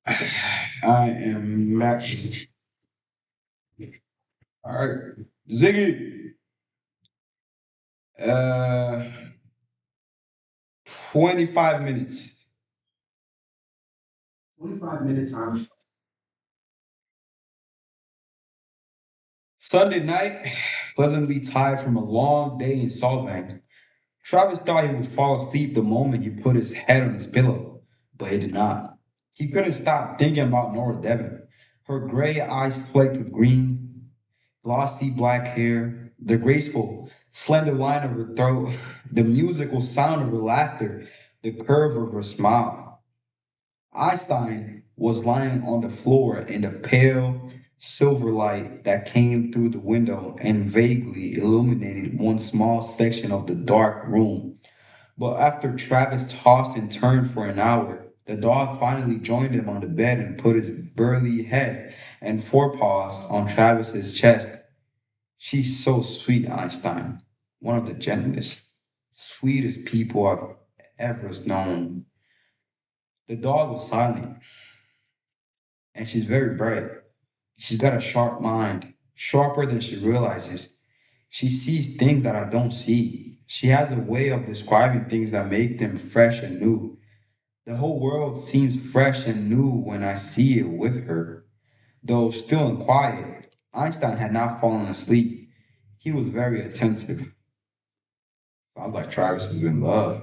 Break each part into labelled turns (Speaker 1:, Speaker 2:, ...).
Speaker 1: I am back. All right, Ziggy. Uh, 25 minutes. 25 minutes time. Sunday night, pleasantly tired from a long day in Solvang. Travis thought he would fall asleep the moment he put his head on his pillow, but he did not. He couldn't stop thinking about Nora Devon. Her gray eyes flecked with green, glossy black hair, the graceful, slender line of her throat, the musical sound of her laughter, the curve of her smile. Einstein was lying on the floor in the pale silver light that came through the window and vaguely illuminated one small section of the dark room. But after Travis tossed and turned for an hour, the dog finally joined him on the bed and put his burly head and forepaws on Travis's chest. She's so sweet, Einstein. One of the gentlest, sweetest people I've ever known. The dog was silent, and she's very bright. She's got a sharp mind, sharper than she realizes. She sees things that I don't see. She has a way of describing things that make them fresh and new. The whole world seems fresh and new when I see it with her. Though still and quiet, Einstein had not fallen asleep. He was very attentive. Sounds like Travis is in love.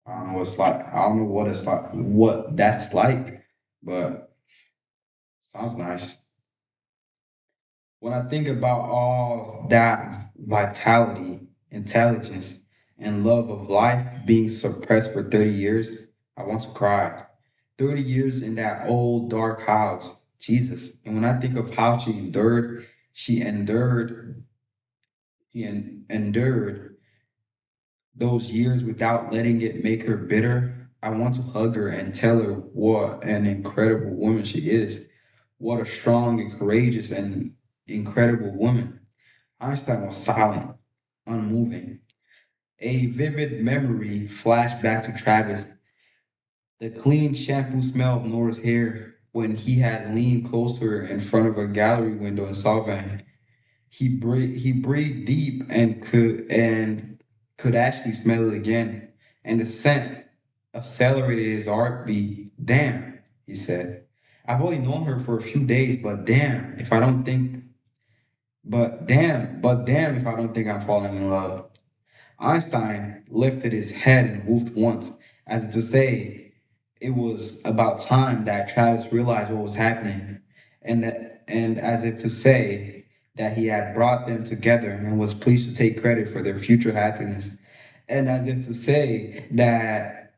Speaker 1: I don't know what's like. I don't know what it's like, what that's like, but sounds nice. When I think about all that vitality, intelligence, and love of life being suppressed for 30 years, I want to cry. 30 years in that old dark house. Jesus. And when I think of how she endured, endured those years without letting it make her bitter, I want to hug her and tell her what an incredible woman she is. What a strong and courageous and incredible woman. Einstein was silent, unmoving. A vivid memory flashed back to Travis, the clean shampoo smell of Nora's hair when he had leaned close to her in front of a gallery window in Solvang. He breathed deep and could actually smell it again, and the scent accelerated his heartbeat. Damn, he said. I've only known her for a few days, but damn if I don't think I'm falling in love. Einstein lifted his head and moved once, as if to say it was about time that Travis realized what was happening, and as if to say that he had brought them together and was pleased to take credit for their future happiness, and as if to say that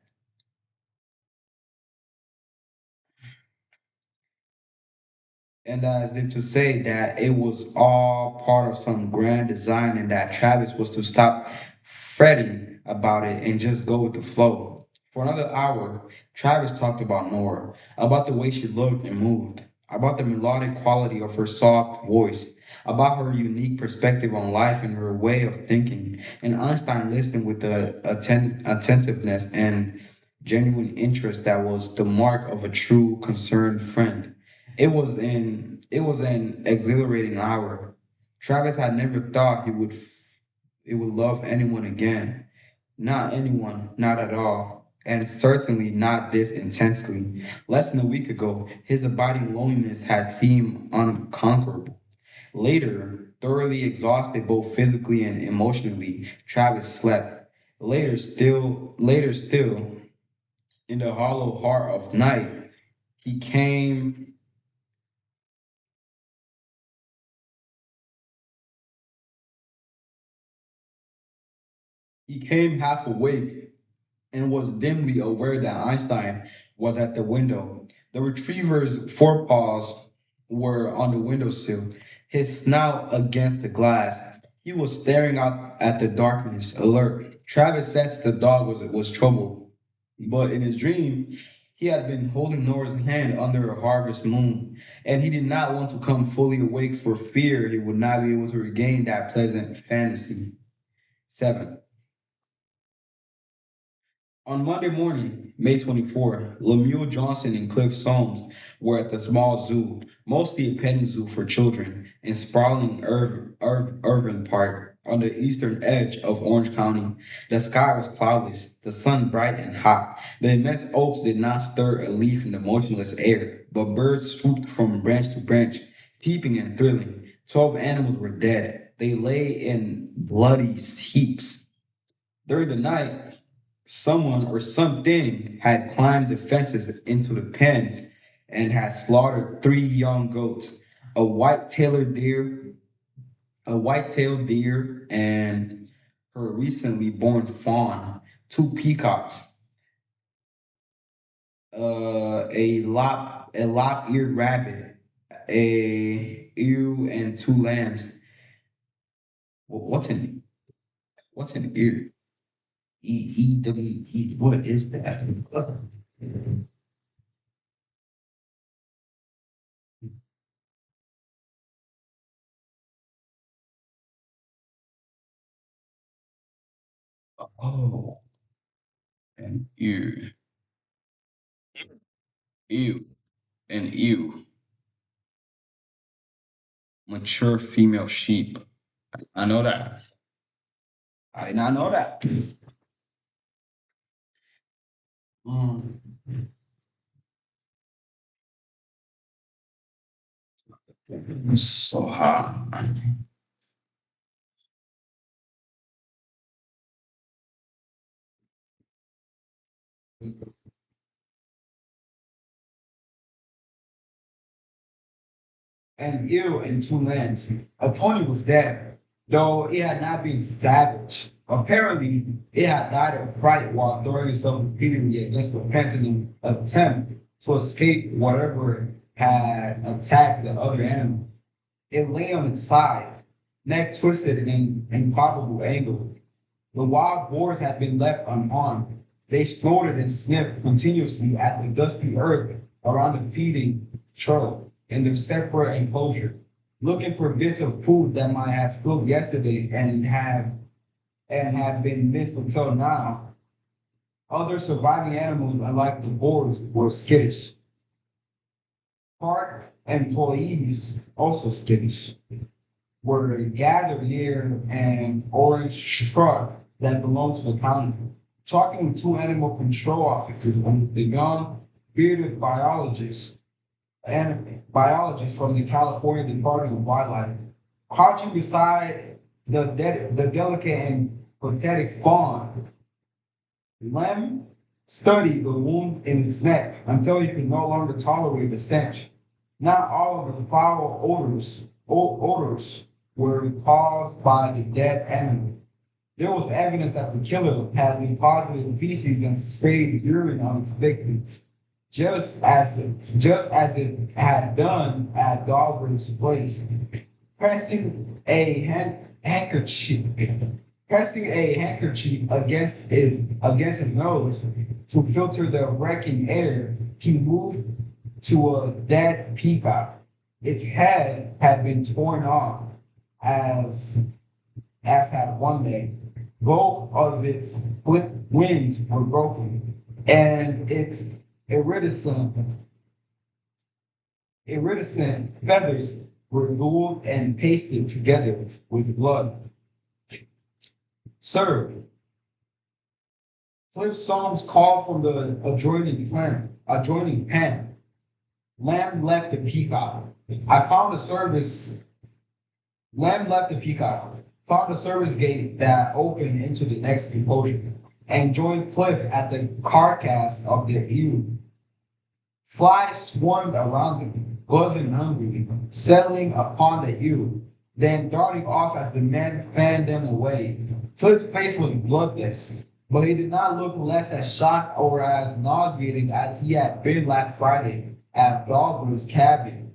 Speaker 1: and as if to say that it was all part of some grand design and that Travis was to stop fretting about it and just go with the flow. For another hour, Travis talked about Nora, about the way she looked and moved, about the melodic quality of her soft voice, about her unique perspective on life and her way of thinking. And Einstein listened with the attentiveness and genuine interest that was the mark of a true concerned friend. It was an exhilarating hour. Travis had never thought he would love anyone again. Not anyone, not at all. And certainly not this intensely. Less than a week ago, his abiding loneliness had seemed unconquerable. Later, thoroughly exhausted both physically and emotionally, Travis slept. Later still, in the hollow heart of night, he came he came half awake and was dimly aware that Einstein was at the window. The retriever's forepaws were on the windowsill, his snout against the glass. He was staring out at the darkness, alert. Travis sensed the dog was troubled, but in his dream, he had been holding Nora's hand under a harvest moon, and he did not want to come fully awake for fear he would not be able to regain that pleasant fantasy. 7. On Monday morning, May 24, Lemuel Johnson and Cliff Soames were at the small zoo, mostly a petting zoo for children, in sprawling urban park on the eastern edge of Orange County. The sky was cloudless, the sun bright and hot. The immense oaks did not stir a leaf in the motionless air, but birds swooped from branch to branch, peeping and thrilling. 12 animals were dead. They lay in bloody heaps. During the night, someone or something had climbed the fences into the pens and had slaughtered three young goats, a white-tailed deer, and her recently born fawn, two peacocks, a lop-eared rabbit, a ewe, and two lambs. What's an ear? E. What is that? Oh, an ear. Ew. An ew. Mature female sheep. I know that. I did not know that. Mm. It's so hot. And ew and two lambs. A pony was dead, though it had not been savaged. Apparently, it had died of fright while throwing itself repeatedly against the fence in an attempt to escape whatever had attacked the other animal. It lay on its side, neck twisted in an improbable angle. The wild boars had been left unharmed. They snorted and sniffed continuously at the dusty earth around the feeding trough in their separate enclosure, looking for bits of food that might have spilled yesterday and have been missed until now. Other surviving animals, unlike the boars, were skittish. Park employees, also skittish, were gathered near an orange truck that belonged to the county, talking with two animal control officers and the young bearded biologist from the California Department of Wildlife. Crouching beside the delicate and pathetic fawn, Lem studied the wound in its neck until he could no longer tolerate the stench. Not all of the foul odors were caused by the dead animal. There was evidence that the killer had deposited feces and sprayed urine on its victims, just as it had done at Dahlgren's place. Pressing a handkerchief, pressing a handkerchief against his nose to filter the wrecking air, he moved to a dead peacock. Its head had been torn off, as as had one leg. Both of its wings were broken, and its iridescent, iridescent feathers were glued and pasted together with blood. Sir, Cliff Soames called from the adjoining pen. Lamb left the peacock. I found a service. Lamb left the peacock, found a service gate that opened into the next enclosure, and joined Cliff at the carcass of the ewe. Flies swarmed around him, buzzing hungrily, settling upon the ewe, then darting off as the men fanned them away. Cliff's face was bloodless, but he did not look less as shocked or as nauseating as he had been last Friday at Dogwood's cabin.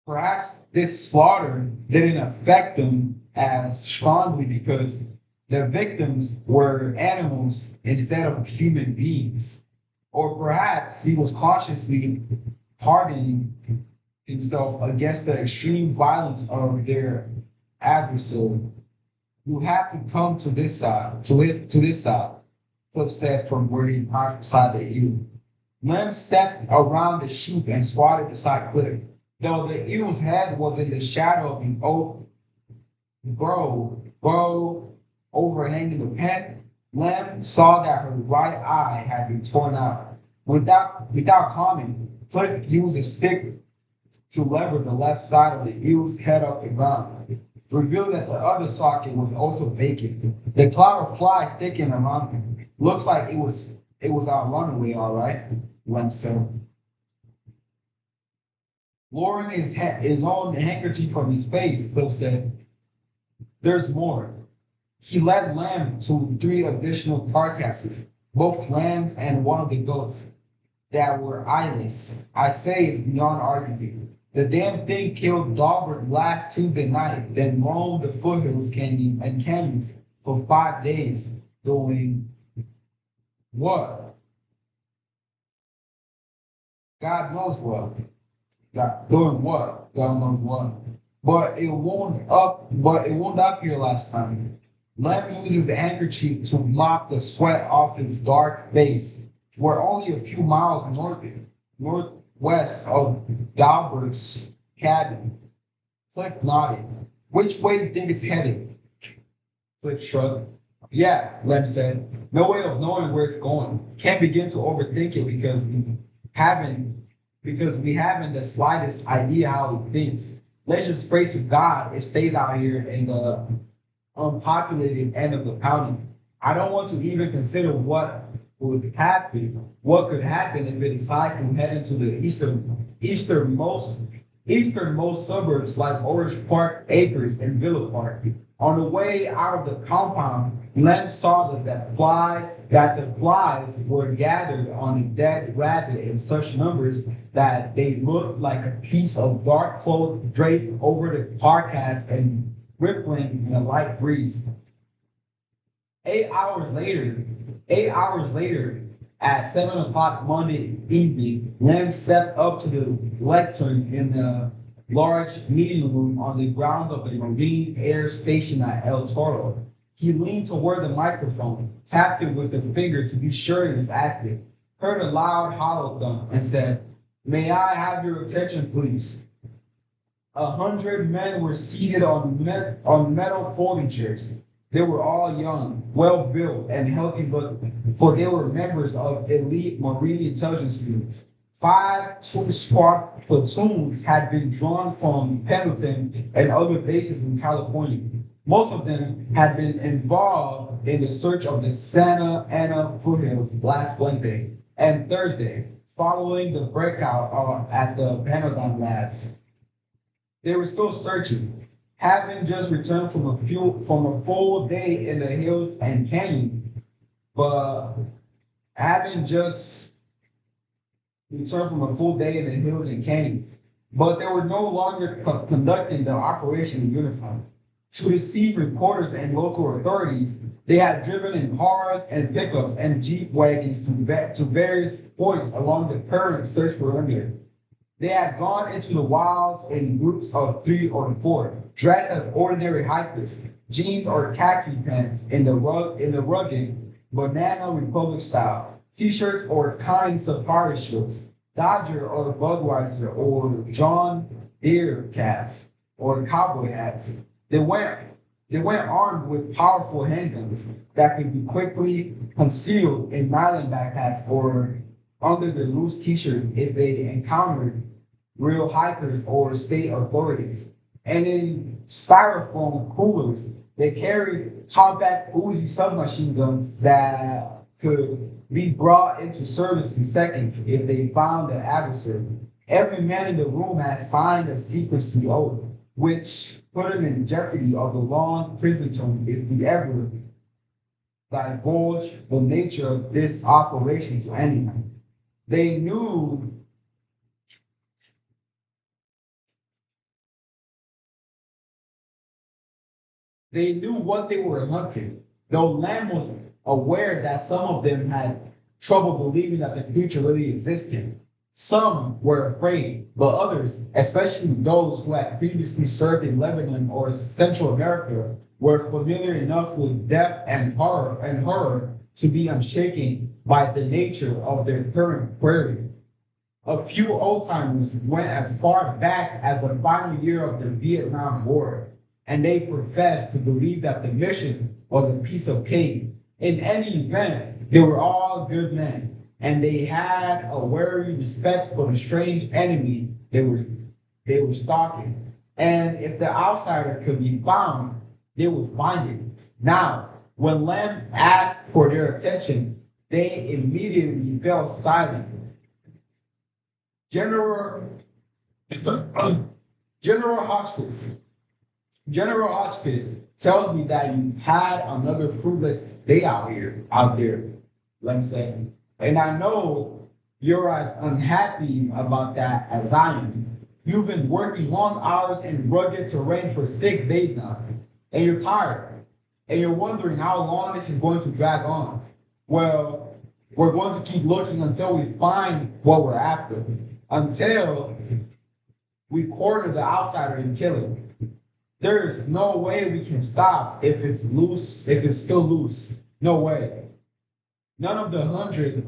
Speaker 1: Perhaps this slaughter didn't affect them as strongly because the victims were animals instead of human beings. Or perhaps he was consciously hardening himself against the extreme violence of their adversary. You have to come to this side, to this side. Cliff said from where he crouched beside the ewe. Lem stepped around the sheep and squatted beside Cliff. Though the ewe's head was in the shadow of an oak grove overhanging the pen, Lem saw that her right eye had been torn out. Without comment, Cliff used a stick to lever the left side of the ewe's head off the ground, revealing that the other socket was also vacant. The cloud of flies thickened around him. Looks like it was our runaway, all right, Lem said. Lowering his own handkerchief from his face, Cliff said, "There's more." He led Lamb to three additional carcasses, both lambs and one of the goats, that were eyeless. I say it's beyond argument. The damn thing killed Dahlberg last Tuesday night, then roamed the foothills canyons for 5 days, doing what? God knows what. God doing what? God knows what. But it won't up here last time. Lem uses the handkerchief to mop the sweat off his dark face. We're only a few miles northwest of Dahlberg's cabin. Cliff nodded. Which way do you think it's headed? Cliff shrugged. Yeah, Lem said. No way of knowing where it's going. Can't begin to overthink it haven't because we haven't the slightest idea how it thinks. Let's just pray to God it stays out here in the unpopulated end of the county. I don't want to even consider what could happen if it decides to head into the easternmost suburbs like Orange Park Acres and Villa Park. On the way out of the compound, Len saw that the flies were gathered on a dead rabbit in such numbers that they looked like a piece of dark cloth draped over the carcass and rippling in a light breeze. 8 hours later, at 7 o'clock Monday evening, Lem stepped up to the lectern in the large meeting room on the grounds of the Marine Air Station at El Toro. He leaned toward the microphone, tapped it with a finger to be sure it was active, heard a loud hollow thump, and said, "May I have your attention, please?" 100 men were seated on metal folding chairs. They were all young, well built, and healthy looking, for they were members of elite Marine intelligence units. 5 two-squad platoons had been drawn from Pendleton and other bases in California. Most of them had been involved in the search of the Santa Ana foothills last Wednesday and Thursday, following the breakout at the Pentagon labs. They were still searching, having just returned from a full day in the hills and canyon, but having just returned from a full day in the hills and canyons. But they were no longer conducting the operation in uniform. To deceive reporters and local authorities, they had driven in cars and pickups and jeep wagons to various points along the current search perimeter. They had gone into the wilds in groups of 3 or 4, dressed as ordinary hikers, jeans or khaki pants in the rugged Banana Republic style, t-shirts or kind safari shirts, Dodger or Budweiser or John Deere caps or cowboy hats. They went armed with powerful handguns that could be quickly concealed in nylon backpacks or under the loose t-shirts if they encountered real hikers or state authorities. And in styrofoam coolers, they carried compact Uzi submachine guns that could be brought into service in seconds if they found the adversary. Every man in the room had signed a secrecy oath, which put him in jeopardy of a long prison term if he ever divulged the nature of this operation to anyone. They knew They knew what they were hunting, though Lamb was aware that some of them had trouble believing that the future really existed. Some were afraid, but others, especially those who had previously served in Lebanon or Central America, were familiar enough with death and horror to be unshaken by the nature of their current query. A few old-timers went as far back as the final year of the Vietnam War, and they professed to believe that the mission was a piece of cake. In any event, they were all good men, and they had a wary respect for the strange enemy they were stalking. And if the outsider could be found, they would find it. Now, when Lamb asked for their attention, they immediately fell silent. General General Hotchkiss. General Hotchkiss tells me that you've had another fruitless day out there, let me say. And I know you're as unhappy about that as I am. You've been working long hours in rugged terrain for 6 days now, and you're tired, and you're wondering how long this is going to drag on. Well, we're going to keep looking until we find what we're after, until we corner the outsider and kill him. There is no way we can stop if it's loose, if it's still loose. No way. None of the 100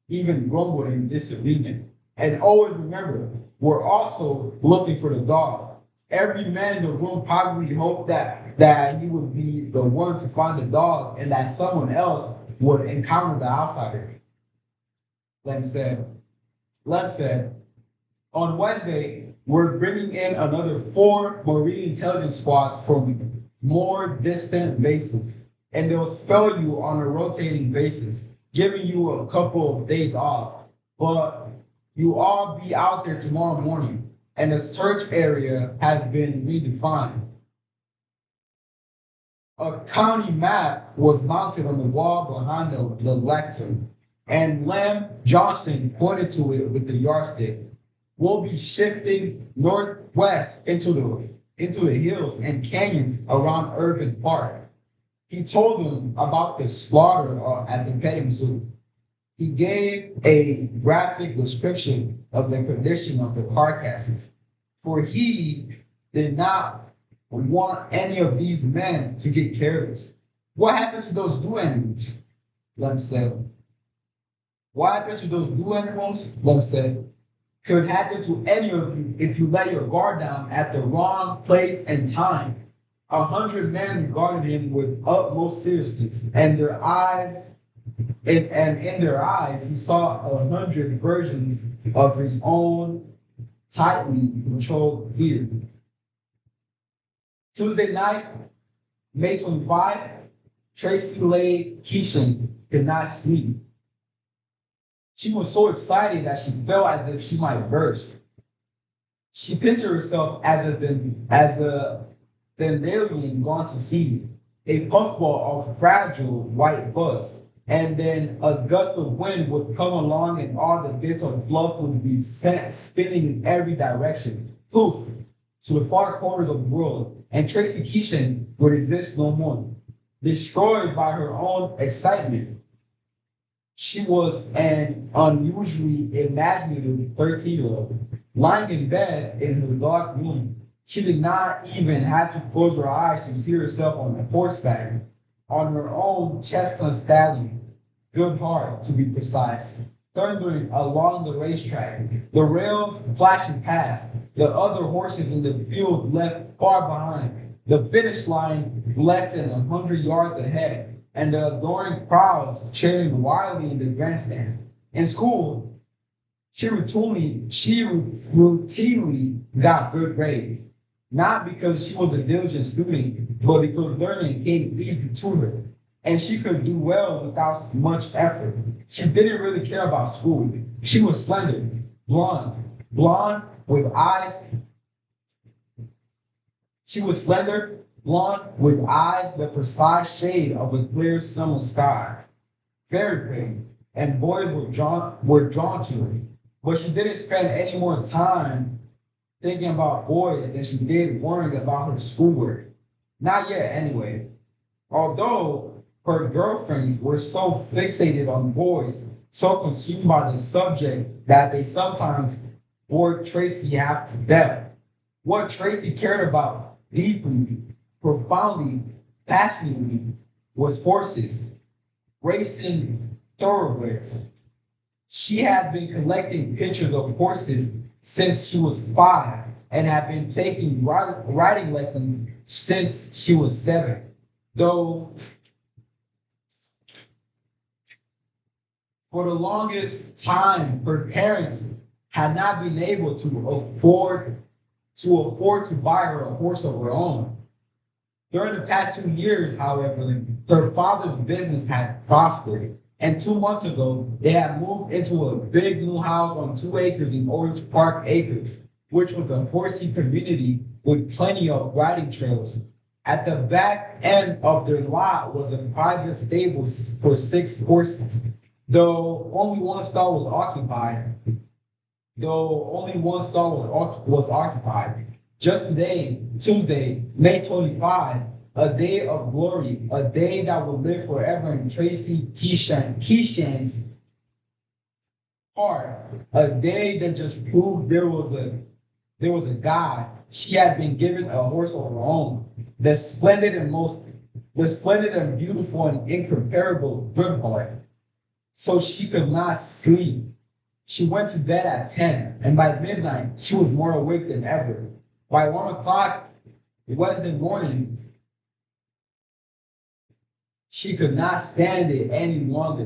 Speaker 1: even grumbled in disagreement. And always remember, we're also looking for the dog. Every man in the room probably hoped that he would be the one to find the dog and that someone else would encounter the outsider. Lem said. Lem said, on Wednesday, we're bringing in another 4 Marine intelligence squads from more distant bases, and they'll spell you on a rotating basis, giving you a couple of days off. But you all be out there tomorrow morning, and the search area has been redefined. A county map was mounted on the wall behind the lectern, and Lem Johnson pointed to it with the yardstick. We'll be shifting northwest into the hills and canyons around Urban Park. He told them about the slaughter at the petting zoo. He gave a graphic description of the condition of the carcasses, for he did not want any of these men to get careless. What happened to those zoo animals? Lem said. What happened to those zoo animals? Lem said. Could happen to any of you if you let your guard down at the wrong place and time. 100 men regarded him with utmost seriousness, and in their eyes, he saw 100 versions of his own tightly controlled fear. Tuesday night, May 25, Tracy Lay Keeshan could not sleep. She was so excited that she felt as if she might burst. She pictured herself as a dandelion gone to seed, a puffball of fragile white fuzz, and then a gust of wind would come along and all the bits of fluff would be sent spinning in every direction, poof, to the far corners of the world, and Tracy Keeshan would exist no more, destroyed by her own excitement. She was an unusually imaginative 13-year-old, lying in bed in her dark room. She did not even have to close her eyes to see herself on horseback, on her own chestnut stallion, good heart to be precise, thundering along the racetrack, the rails flashing past, the other horses in the field left far behind, the finish line less than 100 yards ahead, and the adoring crowds cheering wildly in the grandstand. In school, she routinely got good grades, not because she was a diligent student, but because learning came easy to her, and she could do well without much effort. She didn't really care about school. She was slender, blonde with eyes. She was slender, blonde with eyes the precise shade of a clear summer sky. Very pretty, and boys were drawn to her. But she didn't spend any more time thinking about boys than she did worrying about her schoolwork. Not yet, anyway. Although her girlfriends were so fixated on boys, so consumed by the subject that they sometimes bored Tracy half to death. What Tracy cared about deeply, profoundly, passionately was horses. racing thoroughbreds. She had been collecting pictures of horses since she was 5 and had been taking riding lessons since she was 7. Though for the longest time, her parents had not been able to afford to buy her a horse of her own. During the past 2 years, however, her father's business had prospered. And 2 months ago, they had moved into a big new house on 2 acres in Orange Park Acres, which was a horsey community with plenty of riding trails. At the back end of their lot was a private stable for 6 horses, though only one stall was occupied was occupied. Just today, Tuesday, May 25, a day of glory, a day that will live forever in Tracy Keyshan's heart, a day that just proved there was a God. She had been given a horse of her own, the splendid and beautiful and incomparable Goodheart. So she could not sleep. She went to bed at 10, and by midnight, she was more awake than ever. By 1 o'clock Wednesday morning, she could not stand it any longer.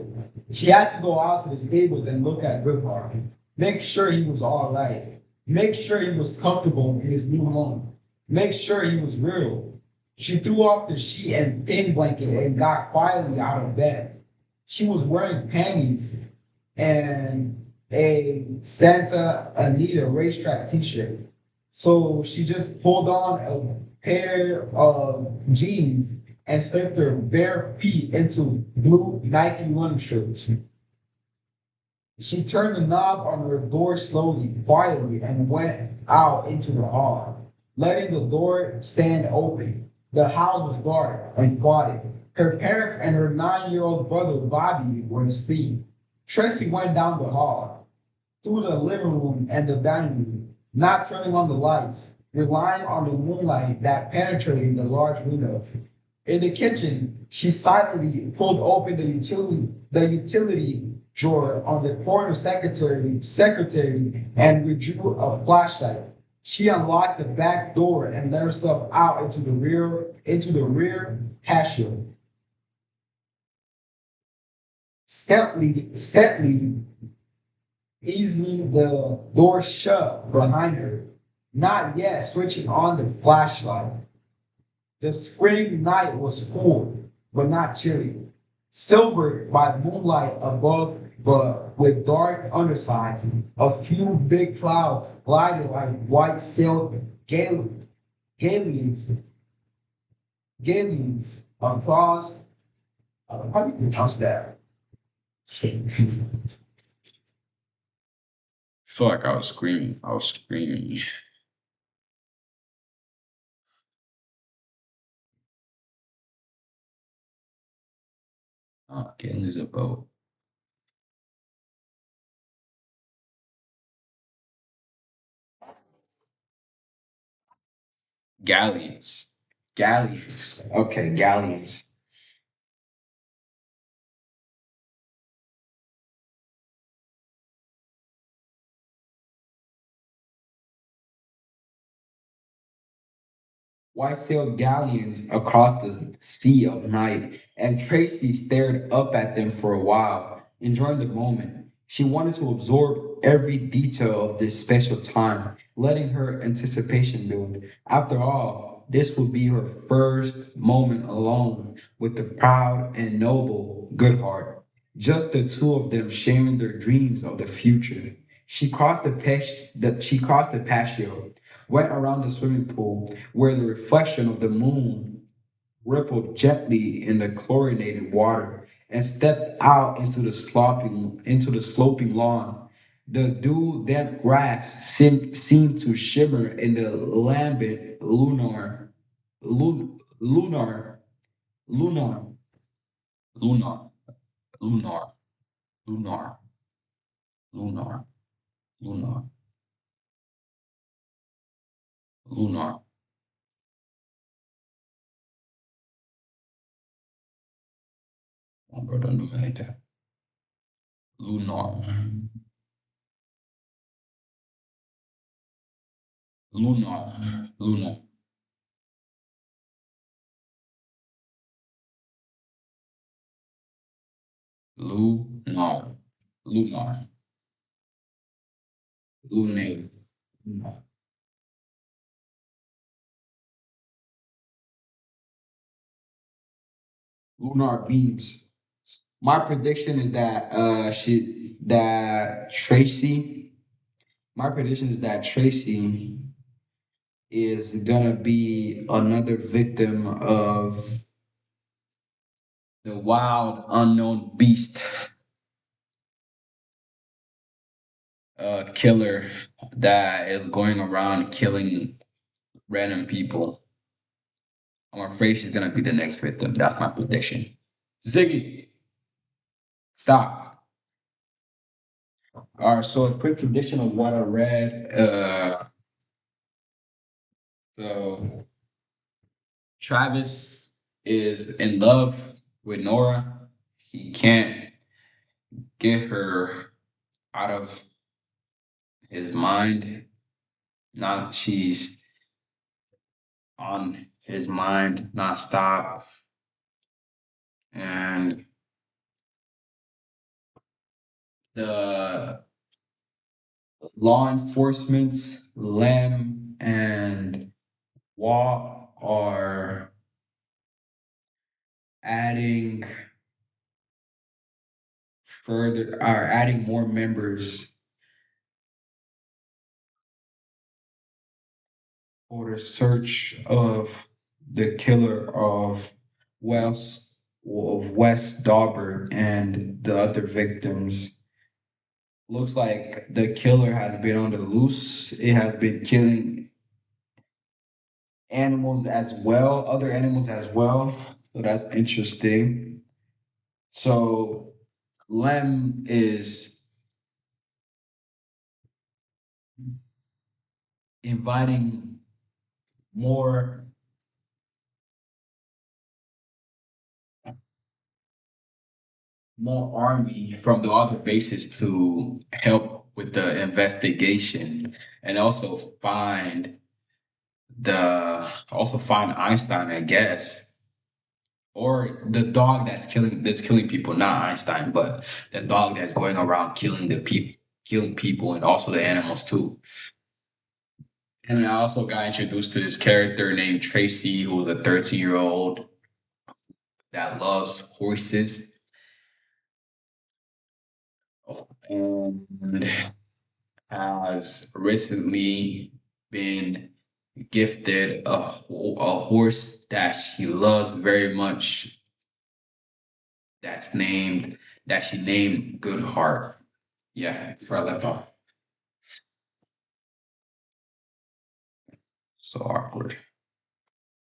Speaker 1: She had to go out to the stables and look at Goodhart, make sure he was all right, make sure he was comfortable in his new home, make sure he was real. She threw off the sheet and thin blanket and got quietly out of bed. She was wearing panties and a Santa Anita racetrack t-shirt. So she just pulled on a pair of jeans and slipped her bare feet into blue Nike running shorts. She turned the knob on her door slowly, quietly, and went out into the hall, letting the door stand open. The house was dark and quiet. Her parents and her 9-year-old brother Bobby were asleep. Tracy went down the hall, through the living room and the dining room, not turning on the lights, relying on the moonlight that penetrated the large windows. In the kitchen, she silently pulled open the utility drawer on the corner secretary and withdrew a flashlight. She unlocked the back door and let herself out into the rear patio. Steadily, easily the door shut behind her, not yet switching on the flashlight. The spring night was cool, but not chilly, silvered by moonlight above, but with dark undersides. A few big clouds glided like white-sailed galleons, galleons across. How do you pronounce that? Feel like I was screaming. I was screaming. Oh, getting is a boat. Galleons. Galleons. Okay, galleons. White-sailed galleons across the sea of night, and Tracy stared up at them for a while, enjoying the moment. She wanted to absorb every detail of this special time, letting her anticipation build. After all, this would be her first moment alone with the proud and noble Goodhart. Just the two of them sharing their dreams of the future. She crossed the patio, went around the swimming pool, where the reflection of the moon rippled gently in the chlorinated water, and stepped out into the sloping lawn. The dew damp grass seemed to shimmer in the lambent lunar, lunar, lunar, lunar, lunar, lunar, lunar, lunar. bro, don't do me like that. Lunar. Lunar. Lunar. Lunar. Lunar. Lunar. Lunar. Lunar beams. My prediction is that Tracy. My prediction is that Tracy is gonna be another victim of the wild unknown beast killer that is going around killing random people. I'm afraid she's gonna be the next victim. That's my prediction. Ziggy, stop. All right, so a quick prediction of what I read. So Travis is in love with Nora. He can't get her out of his mind. Not she's on his mind nonstop. And the law enforcement, Lem and Wah adding are adding more members for the search of the killer of Wes Wes Dauber and the other victims. Looks like the killer has been on the loose. It has been killing animals as well, other animals as well. So that's interesting. So Lem is inviting more more army from the other bases to help with the investigation and also find Einstein, I guess. Or the dog that's killing people, not Einstein, but the dog that's going around killing people and also the animals too. And I also got introduced to this character named Tracy, who was a 13-year-old that loves horses and has recently been gifted a horse that she loves very much. That she named Good Heart. Yeah, before I left off. So awkward.